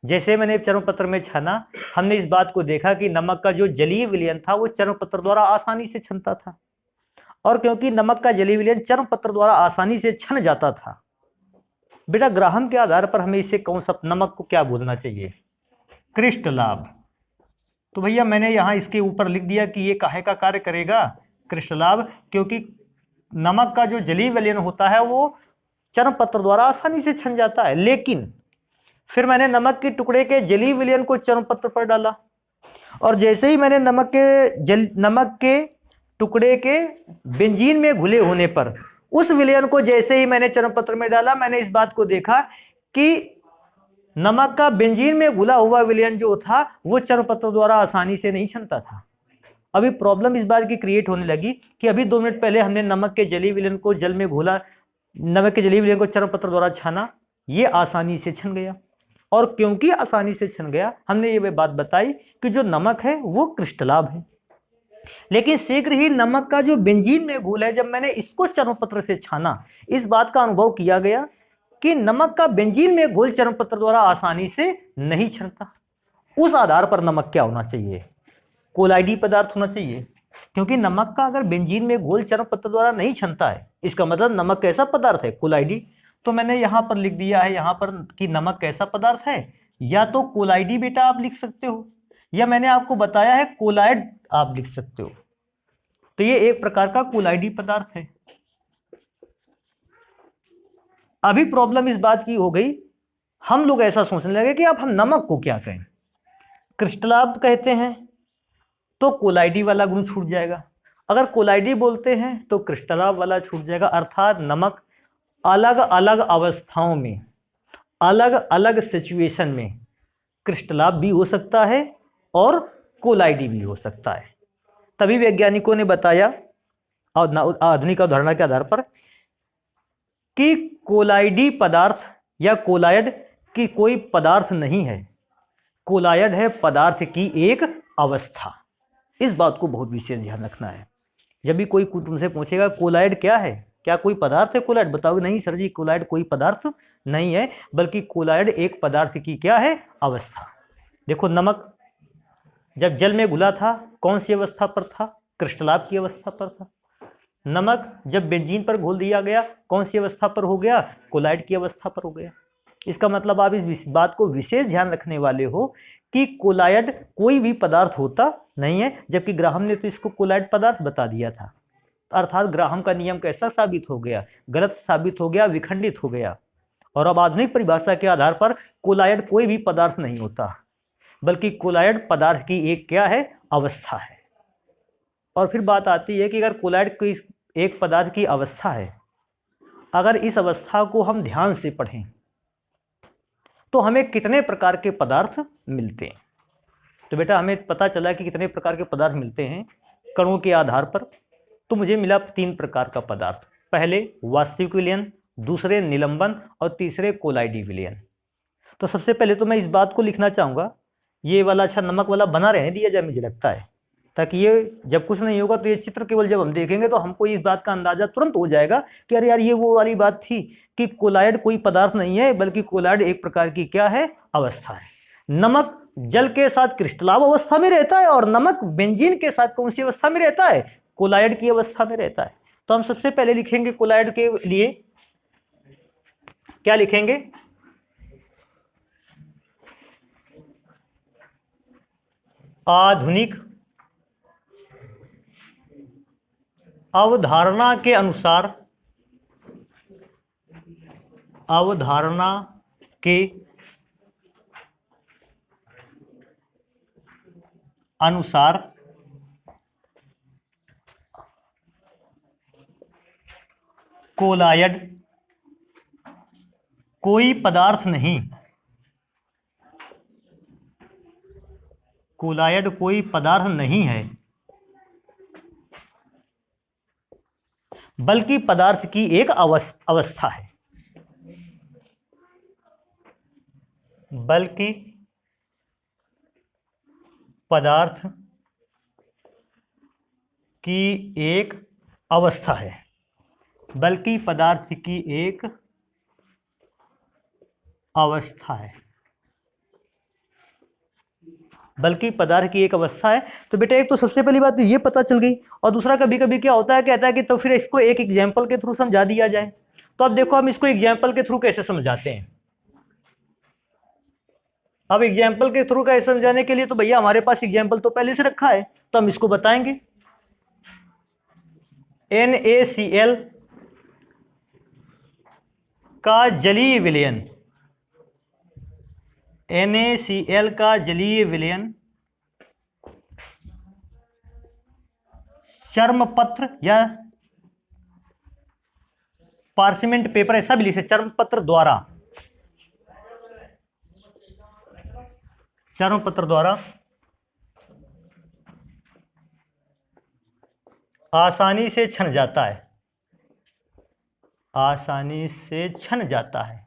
जैसे मैंने चरण पत्र में छाना, हमने इस बात को देखा कि नमक का जो जलीय विलयन था वो चरण पत्र द्वारा आसानी से छनता था, और क्योंकि नमक का जलीय विलयन चरण पत्र द्वारा आसानी से छन जाता था, बेटा ग्राहम के आधार पर हमें इसे कौन सा नमक को क्या बोलना चाहिए, क्रिस्टलाभ। तो भैया मैंने यहाँ इसके ऊपर लिख दिया कि ये काहे का कार्य करेगा, क्रिस्टलाभ, क्योंकि नमक का जो जलीय विलयन होता है वो चरण पत्र द्वारा आसानी से छन जाता है। लेकिन फिर मैंने नमक के टुकड़े के जलीय विलयन को चरण पत्र पर डाला, और जैसे ही मैंने नमक के टुकड़े के बेंजीन में घुले होने पर उस विलयन को जैसे ही मैंने चरण पत्र में डाला, मैंने इस बात को देखा कि नमक का बेंजीन में घुला हुआ विलयन जो था वो चरण पत्र द्वारा आसानी से नहीं छनता था। अभी प्रॉब्लम इस बात की क्रिएट होने लगी कि अभी 2 मिनट पहले हमने नमक के जलीय विलयन को जल में घोला, नमक के जलीय विलयन को चरण पत्र द्वारा छाना, ये आसानी से छन गया, और क्योंकि आसानी से छन गया हमने ये बात बताई कि जो नमक है वो क्रिस्टलाभ है। लेकिन शीघ्र ही नमक का जो बेंजीन में घोल है, जब मैंने इसको चरण पत्र से छाना, इस बात का अनुभव किया गया कि नमक का बेंजीन में घोल चरण पत्र द्वारा आसानी से नहीं छनता। उस आधार पर नमक क्या होना चाहिए, कोलाइडी पदार्थ होना चाहिए, क्योंकि नमक का अगर बेंजीन में घोल चरण पत्र द्वारा नहीं छनता है, इसका मतलब नमक कैसा पदार्थ है, कोलाइडी। तो मैंने यहाँ पर लिख दिया है यहाँ पर कि नमक कैसा पदार्थ है, या तो कोलाइडी बेटा आप लिख सकते हो, या मैंने आपको बताया है कोलाइड आप लिख सकते हो। तो ये एक प्रकार का कोलाइडी पदार्थ है। अभी प्रॉब्लम इस बात की हो गई, हम लोग ऐसा सोचने लगे कि अब हम नमक को क्या कहें, क्रिस्टलाभ कहते हैं तो कोलाइडी वाला गुण छूट जाएगा, अगर कोलाइडी बोलते हैं तो क्रिस्टलाभ वाला छूट जाएगा। अर्थात नमक अलग अलग अवस्थाओं में, अलग अलग सिचुएशन में क्रिस्टलाभ भी हो सकता है और कोलाइडी भी हो सकता है। तभी वैज्ञानिकों ने बताया आधुनिक अवधारणा के आधार पर कि कोलाइडी पदार्थ या कोलायड की कोई पदार्थ नहीं है, कोलायड है पदार्थ की एक अवस्था। इस बात को बहुत विशेष ध्यान रखना है। जब भी कोई तुमसे पूछेगा कोलायड क्या है, क्या कोई पदार्थ है कोलायड, बताओगे नहीं सर जी कोलायड कोई पदार्थ नहीं है, बल्कि कोलायड एक पदार्थ की क्या है, अवस्था। देखो नमक जब जल में घुला था कौन सी अवस्था पर था, क्रिस्टलाभ की अवस्था पर था। नमक जब बेंजीन पर घोल दिया गया कौन सी अवस्था पर हो गया? कोलाइड की अवस्था पर हो गया। इसका मतलब आप इस बात को विशेष ध्यान रखने वाले हो कि कोलाइड कोई भी पदार्थ होता नहीं है, जबकि ग्राहम ने तो इसको कोलाइड पदार्थ बता दिया था। अर्थात ग्राहम का नियम कैसा साबित हो गया? गलत साबित हो गया, विखंडित हो गया। और अब आधुनिक परिभाषा के आधार पर कोलाइड कोई भी पदार्थ नहीं होता, बल्कि कोलाइड पदार्थ की एक क्या है? अवस्था है। और फिर बात आती है कि अगर कोलाइड कोई एक पदार्थ की अवस्था है, अगर इस अवस्था को हम ध्यान से पढ़ें तो हमें कितने प्रकार के पदार्थ मिलते हैं? तो बेटा हमें पता चला कि कितने प्रकार के पदार्थ मिलते हैं कणों के आधार पर। तो मुझे मिला 3 प्रकार का पदार्थ। पहले वास्तविक विलयन, दूसरे निलंबन और तीसरे कोलाइडी विलयन। तो सबसे पहले तो मैं इस बात को लिखना चाहूँगा, ये वाला अच्छा नमक वाला बना रहने दिया जाए मुझे लगता है, ताकि ये जब कुछ नहीं होगा तो ये चित्र केवल जब हम देखेंगे तो हमको इस बात का अंदाजा तुरंत हो जाएगा कि अरे यार ये वो वाली बात थी कि कोलाइड कोई पदार्थ नहीं है, बल्कि कोलाइड एक प्रकार की क्या है? अवस्था है। नमक जल के साथ क्रिस्टलाव अवस्था में रहता है और नमक बेंजीन के साथ कौन सी अवस्था में रहता है? कोलाइड की अवस्था में रहता है। तो हम सबसे पहले लिखेंगे कोलाइड के लिए क्या लिखेंगे? आधुनिक अवधारणा के अनुसार, अवधारणा के अनुसार कोलाइड कोई पदार्थ नहीं, कोलाइड कोई पदार्थ नहीं है, बल्कि पदार्थ की एक अवस्था है, बल्कि पदार्थ की एक अवस्था है, बल्कि पदार्थ की एक अवस्था है, बल्कि पदार्थ की एक अवस्था है। तो बेटा एक तो सबसे पहली बात तो ये पता चल गई। और दूसरा कभी कभी क्या होता है, कहता है कि तो फिर इसको एक एग्जाम्पल के थ्रू समझा दिया जाए। तो अब देखो हम इसको एग्जाम्पल के थ्रू कैसे समझाते हैं। अब एग्जाम्पल के थ्रू कैसे समझाने के लिए तो भैया हमारे पास एग्जाम्पल तो पहले से रखा है, तो हम इसको बताएंगे। NaCl का जलीय विलयन, NaCl का जलीय विलयन चर्मपत्र या पार्चमेंट पेपर, ऐसा भी लिखे, चर्मपत्र द्वारा, चर्मपत्र द्वारा आसानी से छन जाता है, आसानी से छन जाता है।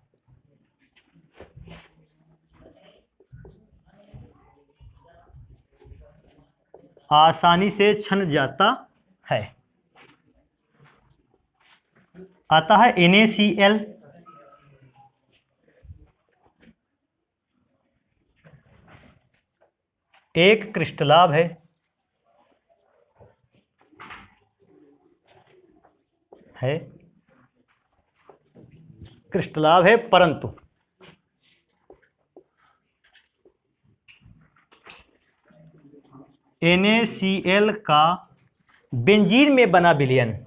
आसानी से छन जाता है। आता है NaCl, एक क्रिस्टलाभ है क्रिस्टलाभ है, परंतु NaCl का बेंजीन में बना विलयन,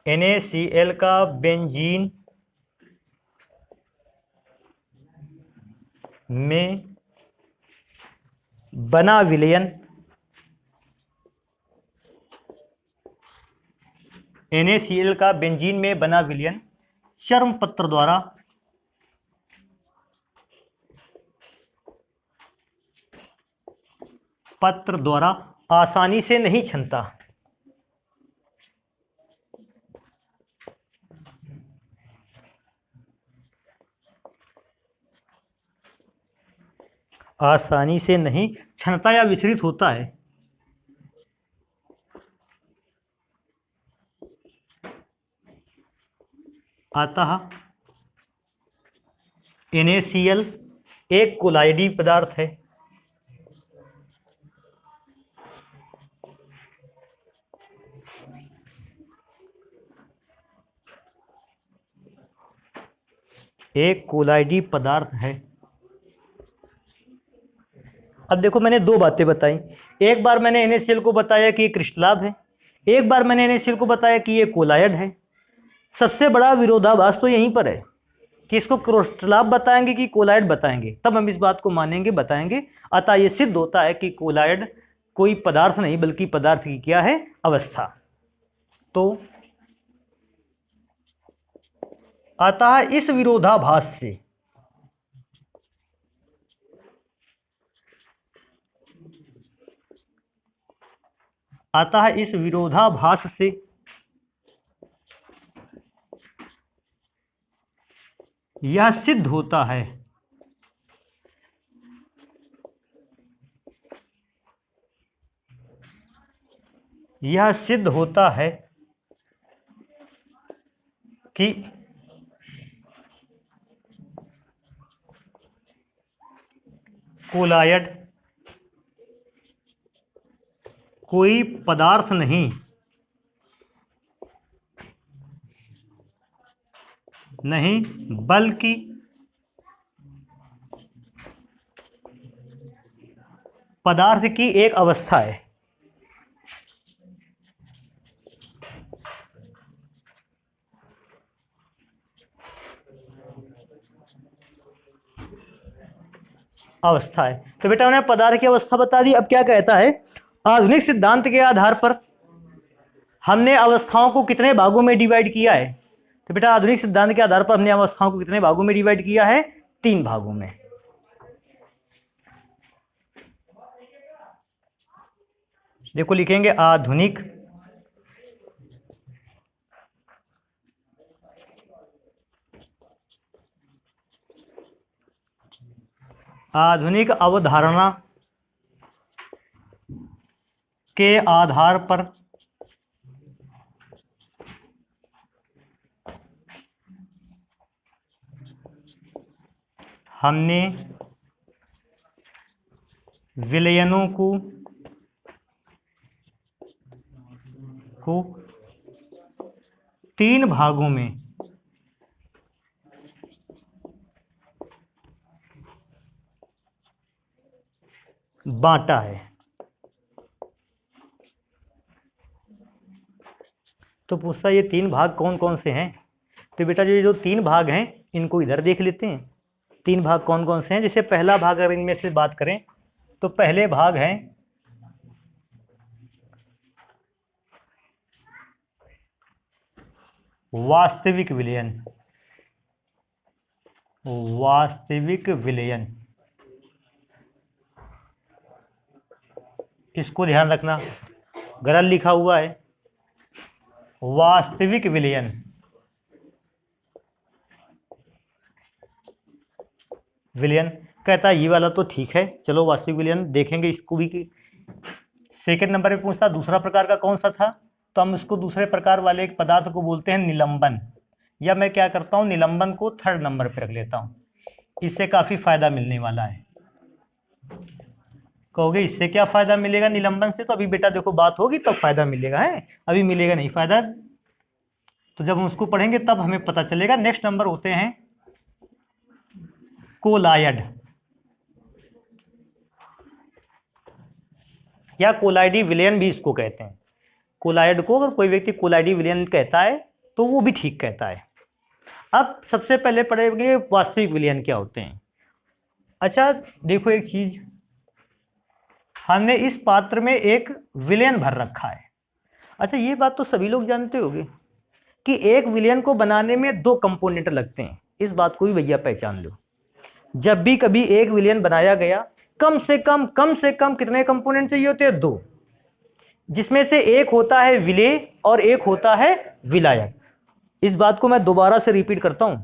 NaCl का बेंजीन में बना विलयन, NaCl का बेंजीन में बना विलयन चर्मपत्र द्वारा आसानी से नहीं छनता, आसानी से नहीं छनता या विसरित होता है। अतः NaCl एक कोलाइडी पदार्थ है, एक कोलाइडी पदार्थ है। अब देखो मैंने दो बातें बताई, एक बार मैंने NaCl को बताया कि ये क्रिस्टलाभ है, एक बार मैंने NaCl को बताया कि ये कोलायड है। सबसे बड़ा विरोधाभास तो यहीं पर है कि इसको क्रिस्टलाभ बताएंगे कि कोलायड बताएंगे, तब हम इस बात को मानेंगे, बताएंगे। अतः ये सिद्ध होता है कि कोलायड कोई पदार्थ नहीं बल्कि पदार्थ की क्या है, अवस्था। तो अतः इस विरोधाभास से यह सिद्ध होता है कि कोलायड कोई पदार्थ नहीं बल्कि पदार्थ की एक अवस्था है। तो बेटा उन्हें पदार्थ की अवस्था बता दी। अब क्या कहता है, आधुनिक सिद्धांत के आधार पर हमने अवस्थाओं को कितने भागों में डिवाइड किया है। तो बेटा आधुनिक सिद्धांत के आधार पर हमने अवस्थाओं को कितने भागों में डिवाइड किया है, 3 भागों में। देखो लिखेंगे आधुनिक अवधारणा के आधार पर हमने विलयनों को 3 भागों में बांटा है। तो पूछता है ये 3 भाग कौन कौन से हैं। तो बेटा ये जो 3 भाग हैं इनको इधर देख लेते हैं। 3 भाग कौन कौन से हैं। जैसे पहला भाग अगर इनमें से बात करें तो पहले भाग हैं वास्तविक विलयन। इसको ध्यान रखना, गलत लिखा हुआ है। वास्तविक विलयन कहता है ये वाला तो ठीक है, चलो वास्तविक विलयन देखेंगे इसको भी कि सेकंड नंबर पे पूछता दूसरा प्रकार का कौन सा था। तो हम इसको दूसरे प्रकार वाले एक पदार्थ को बोलते हैं निलंबन, या मैं क्या करता हूँ निलंबन को 3rd नंबर पे रख लेता हूँ। इससे काफ़ी फायदा मिलने वाला है। कहोगे इससे क्या फायदा मिलेगा निलंबन से। तो अभी बेटा देखो बात होगी तब फायदा मिलेगा, है अभी मिलेगा नहीं फायदा। तो जब हम उसको पढ़ेंगे तब हमें पता चलेगा। नेक्स्ट नंबर होते हैं कोलायड या कोलाइडी विलयन भी इसको कहते हैं। कोलायड को अगर कोई व्यक्ति कोलाइडी विलयन कहता है तो वो भी ठीक कहता है। अब सबसे पहले पढ़ेंगे वास्तविक विलयन क्या होते हैं। अच्छा देखो एक चीज, हमने इस पात्र में एक विलयन भर रखा है। अच्छा ये बात तो सभी लोग जानते होंगे कि एक विलयन को बनाने में 2 कंपोनेंट लगते हैं। इस बात को भी भैया पहचान लो। जब भी कभी एक विलयन बनाया गया कम से कम कितने कंपोनेंट चाहिए होते हैं, 2, जिसमें से एक होता है विलेय और एक होता है विलायक। इस बात को मैं दोबारा से रिपीट करता हूं।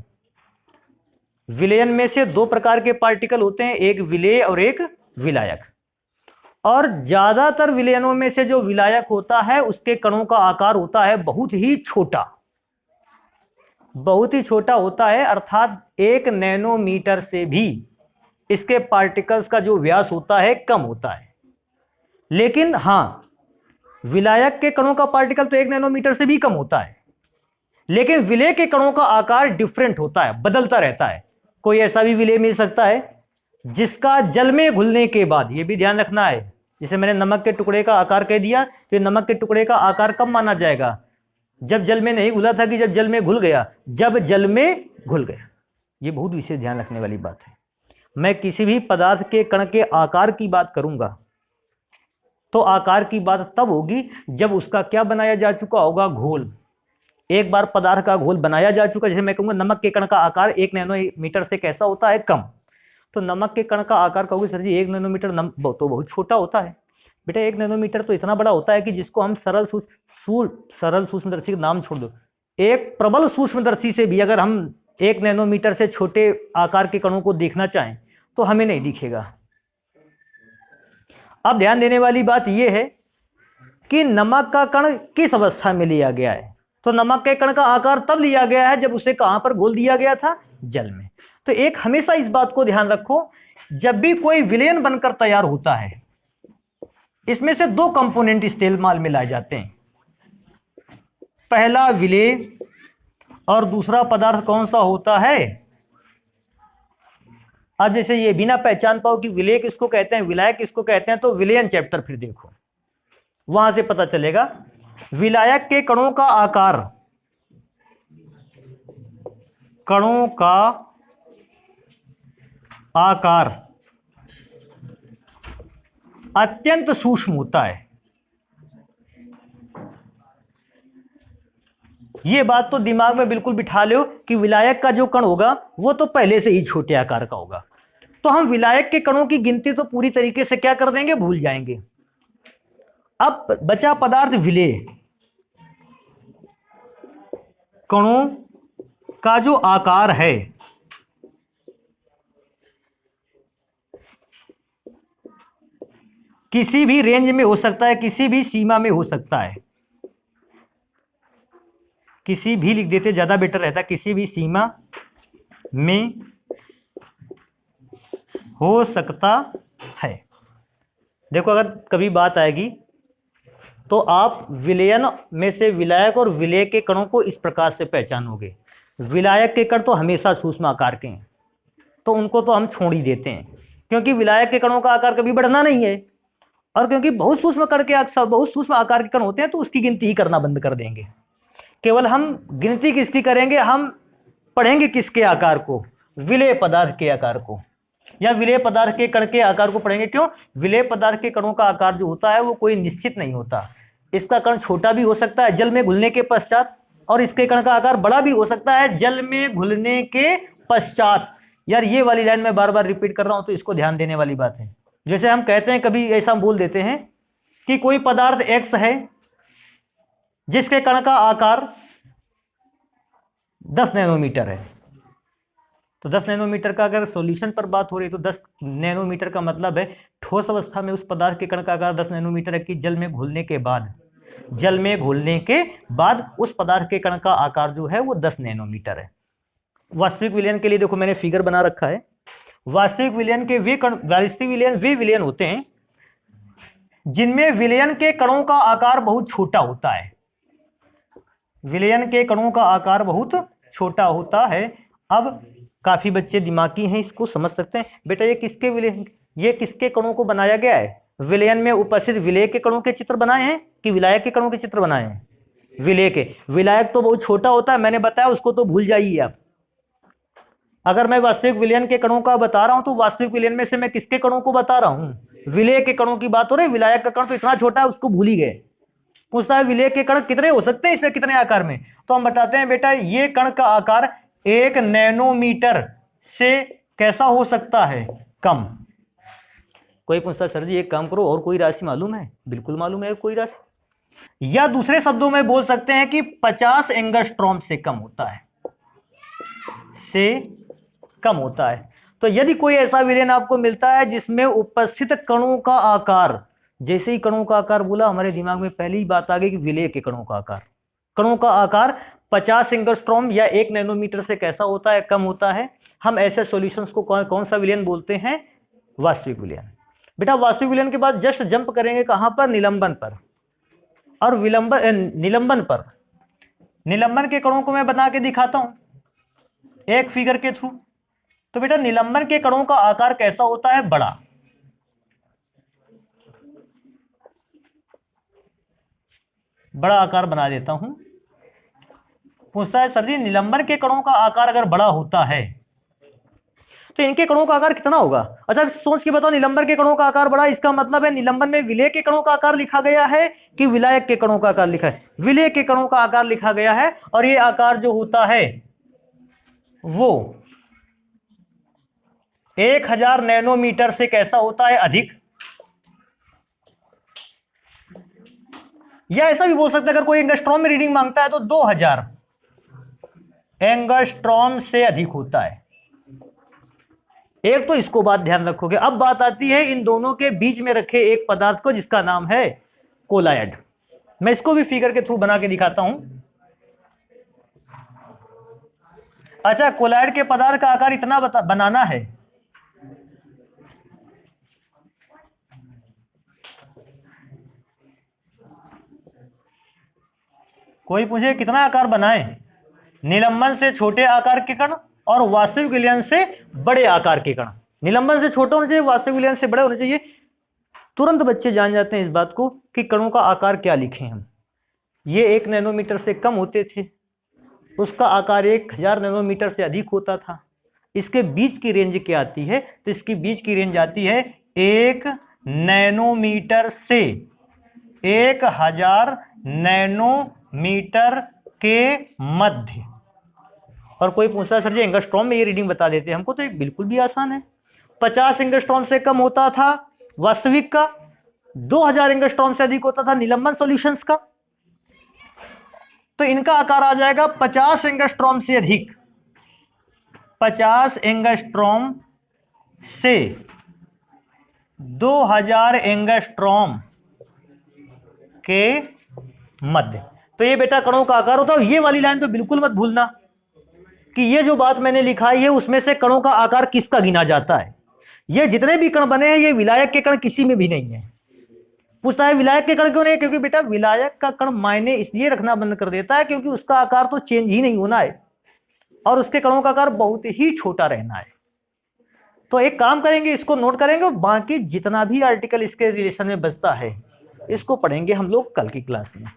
विलयन में से 2 प्रकार के पार्टिकल होते हैं, एक विलेय और एक विलायक। और ज्यादातर विलयनों में से जो विलायक होता है उसके कणों का आकार होता है बहुत ही छोटा होता है, अर्थात 1 नैनोमीटर से भी इसके पार्टिकल्स का जो व्यास होता है कम होता है। लेकिन हां विलायक के कणों का पार्टिकल तो 1 नैनोमीटर से भी कम होता है, लेकिन विलेय के कणों का आकार डिफरेंट होता है, बदलता रहता है। कोई ऐसा भी विलेय मिल सकता है जिसका जल में घुलने के बाद, ये भी ध्यान रखना है, जैसे मैंने नमक के टुकड़े का आकार कह दिया, तो नमक के टुकड़े का आकार कब माना जाएगा? जब जल में नहीं घुला था कि जब जल में घुल गया? जब जल में घुल गया। ये बहुत विशेष ध्यान रखने वाली बात है। मैं किसी भी पदार्थ के कण के आकार की बात करूंगा तो आकार की बात तब होगी जब उसका क्या बनाया जा चुका होगा? घोल। एक बार पदार्थ का घोल बनाया जा चुका, जैसे मैं कहूंगा नमक के कण का आकार 1 नैनोमीटर से कैसा होता है? कम। तो नमक के कण का आकार कहोगे सर जी 1 नैनोमीटर तो बहुत छोटा होता है। बेटा 1 नैनोमीटर तो इतना बड़ा होता है कि जिसको हम सरल सूक्ष्मदर्शी का नाम छोड़ दो, एक प्रबल सूक्ष्मदर्शी से भी अगर हम 1 नैनोमीटर से छोटे आकार के कणों को देखना चाहें तो हमें नहीं दिखेगा। अब ध्यान देने वाली बात यह है कि नमक का कण किस अवस्था में लिया गया है? तो नमक के कण का आकार तब लिया गया है जब उसे कहां पर घोल दिया गया था? जल में। तो एक हमेशा इस बात को ध्यान रखो, जब भी कोई विलयन बनकर तैयार होता है, इसमें से 2 कंपोनेंट इस्तेमाल में लाए जाते हैं। पहला विलेय और दूसरा पदार्थ कौन सा होता है? अब जैसे ये बिना पहचान पाओ कि विलेय किसको कहते हैं, विलायक किसको कहते हैं, तो विलयन चैप्टर फिर देखो, वहां से पता चलेगा। विलायक के कणों का आकार, कणों का आकार अत्यंत सूक्ष्म होता है। यह बात तो दिमाग में बिल्कुल बिठा लो कि विलायक का जो कण होगा वो तो पहले से ही छोटे आकार का होगा। तो हम विलायक के कणों की गिनती तो पूरी तरीके से क्या कर देंगे? भूल जाएंगे। अब बचा पदार्थ विलेय। कणों का जो आकार है किसी भी रेंज में हो सकता है, किसी भी सीमा में हो सकता है। किसी भी लिख देते ज्यादा बेटर रहता, किसी भी सीमा में हो सकता है। देखो अगर कभी बात आएगी तो आप विलयन में से विलायक और विलेय के कणों को इस प्रकार से पहचानोगे। विलायक के कण तो हमेशा सूक्ष्म आकार के हैं, तो उनको तो हम छोड़ ही देते हैं, क्योंकि विलायक के कणों का आकार कभी बढ़ना नहीं है, और क्योंकि बहुत सूक्ष्म आकार के कण होते हैं तो उसकी गिनती ही करना बंद कर देंगे। केवल हम गिनती किसकी करेंगे? हम पढ़ेंगे किसके आकार को? विलेय पदार्थ के आकार को, या विलेय पदार्थ के कण के आकार को पढ़ेंगे। क्यों? विलेय पदार्थ के कणों का आकार जो होता है वो कोई निश्चित नहीं होता। इसका कण छोटा भी हो सकता है जल में घुलने के पश्चात, और इसके कण का आकार बड़ा भी हो सकता है जल में घुलने के पश्चात। यार ये वाली लाइन मैं बार बार रिपीट कर रहा हूं तो इसको ध्यान देने वाली बात है। जैसे हम कहते हैं, कभी ऐसा बोल देते हैं कि कोई पदार्थ X है जिसके कण का आकार 10 नैनोमीटर है, तो 10 नैनोमीटर का अगर सॉल्यूशन पर बात हो रही तो 10 नैनोमीटर का मतलब है ठोस अवस्था में उस पदार्थ के कण का आकार 10 नैनोमीटर है कि जल में घुलने के बाद उस पदार्थ के कण का आकार जो है वो 10 नैनोमीटर है। वास्तविक विलयन के लिए देखो मैंने फिगर बना रखा है। वास्तविक विलयन के वे विलयन होते हैं जिनमें विलयन के कणों का आकार बहुत छोटा होता है। विलयन के कणों का आकार बहुत छोटा होता है। अब काफी बच्चे दिमागी हैं, इसको समझ सकते हैं। बेटा ये किसके कणों को बनाया गया है? विलयन में उपस्थित विलेय के कणों के चित्र बनाए हैं कि विलायक के कणों के चित्र बनाए हैं? विलेय के। विलायक तो बहुत छोटा होता है, मैंने बताया, उसको तो भूल जाइए आप। अगर मैं वास्तविक विलयन के कणों का बता रहा हूं तो वास्तविक विलयन में से मैं किसके कणों को बता रहा हूं? विलेय के कणों की बात हो रही है। विलायक का कण तो इतना छोटा है उसको भूल ही गए। पूछता है विलेय के कण कितने हो सकते हैं, इसमें कितने आकार में? तो हम बताते हैं बेटा ये कण का आकार 1 नैनोमीटर से कैसा हो सकता है? कम। कोई पूछता है सर जी एक काम करो, और कोई राशि मालूम है? बिल्कुल मालूम है कोई राशि। या दूसरे शब्दों में बोल सकते हैं कि 50 एंगस्ट्रॉम से कम होता है, तो यदि कोई ऐसा विलयन आपको मिलता है जिसमें उपस्थित कणों का आकार, जैसे ही कणों का आकार बोला हमारे दिमाग में पहली बात आ गई कि विलेय के कणों का आकार 50 एंगस्ट्रॉम या 1 नैनोमीटर से कैसा होता है? कम होता है। हम ऐसे सॉल्यूशंस को कौन सा विलयन बोलते हैं? वास्तविक विलयन। बेटा वास्तविक विलयन के बाद जस्ट जंप करेंगे कहां पर? निलंबन पर। और निलंबन पर निलंबन के कणों को मैं बना के दिखाता हूं एक फिगर के थ्रू। तो बेटा निलंबन के कणों का आकार कैसा होता है? बड़ा। बड़ा आकार बना देता हूं। पूछता है सर जी निलंबन के कणों का आकार अगर बड़ा होता है तो इनके कणों का आकार कितना होगा? अच्छा सोच के बताओ, निलंबन के कणों का आकार बड़ा, इसका मतलब है निलंबन में विलेय के कणों का आकार लिखा गया है कि विलायक के कणों का आकार लिखा है? विलेय के कणों का आकार लिखा गया है। और ये आकार जो होता है वो 1000 नैनोमीटर से कैसा होता है? अधिक। या ऐसा भी बोल सकते हैं, अगर कोई एंगस्ट्रॉम में रीडिंग मांगता है तो 2000 एंगस्ट्रॉम से अधिक होता है। एक तो इसको बात ध्यान रखोगे। अब बात आती है इन दोनों के बीच में रखे एक पदार्थ को जिसका नाम है कोलायड। मैं इसको भी फिगर के थ्रू बना के दिखाता हूं। अच्छा कोलायड के पदार्थ का आकार इतना बनाना है। कोई पूछे कितना आकार बनाए? निलंबन से छोटे आकार के कण और वास्तविक विलयन से बड़े आकार के कण। निलंबन से छोटे होने चाहिए, वास्तविक विलयन से बड़े होने चाहिए। तुरंत बच्चे जान जाते हैं इस बात को कि कणों का आकार क्या लिखे हम। ये 1 नैनोमीटर से कम होते थे, उसका आकार 1000 नैनोमीटर से अधिक होता था। इसके बीच की रेंज क्या आती है? तो इसकी बीच की रेंज आती है 1 नैनोमीटर से 1000 नैनोमीटर के मध्य। और कोई पूछता है सर जी एंगस्ट्रॉम में ये रीडिंग बता देते हैं हमको, तो ये बिल्कुल भी आसान है। 50 एंगस्ट्रॉम से कम होता था वास्तविक का, 2000 एंगस्ट्रॉम से अधिक होता था निलंबन सॉल्यूशंस का। तो इनका आकार आ जाएगा 50 एंगस्ट्रॉम से अधिक, 50 एंगस्ट्रॉम से 2000 एंगस्ट्रॉम के मध्य। तो ये बेटा कणों का आकार होता है। ये वाली लाइन तो बिल्कुल मत भूलना कि ये जो बात मैंने लिखाई है उसमें से कणों का आकार किसका गिना जाता है। ये जितने भी कण बने हैं ये विलायक के कण किसी में भी नहीं है। पूछता है विलायक के कण क्यों नहीं? क्योंकि बेटा विलायक का कण मायने इसलिए रखना बंद कर देता है क्योंकि उसका आकार तो चेंज ही नहीं होना है और उसके कणों का आकार बहुत ही छोटा रहना है। तो एक काम करेंगे, इसको नोट करेंगे और बाकी जितना भी आर्टिकल इसके रिलेशन में बचता है इसको पढ़ेंगे हम लोग कल की क्लास में।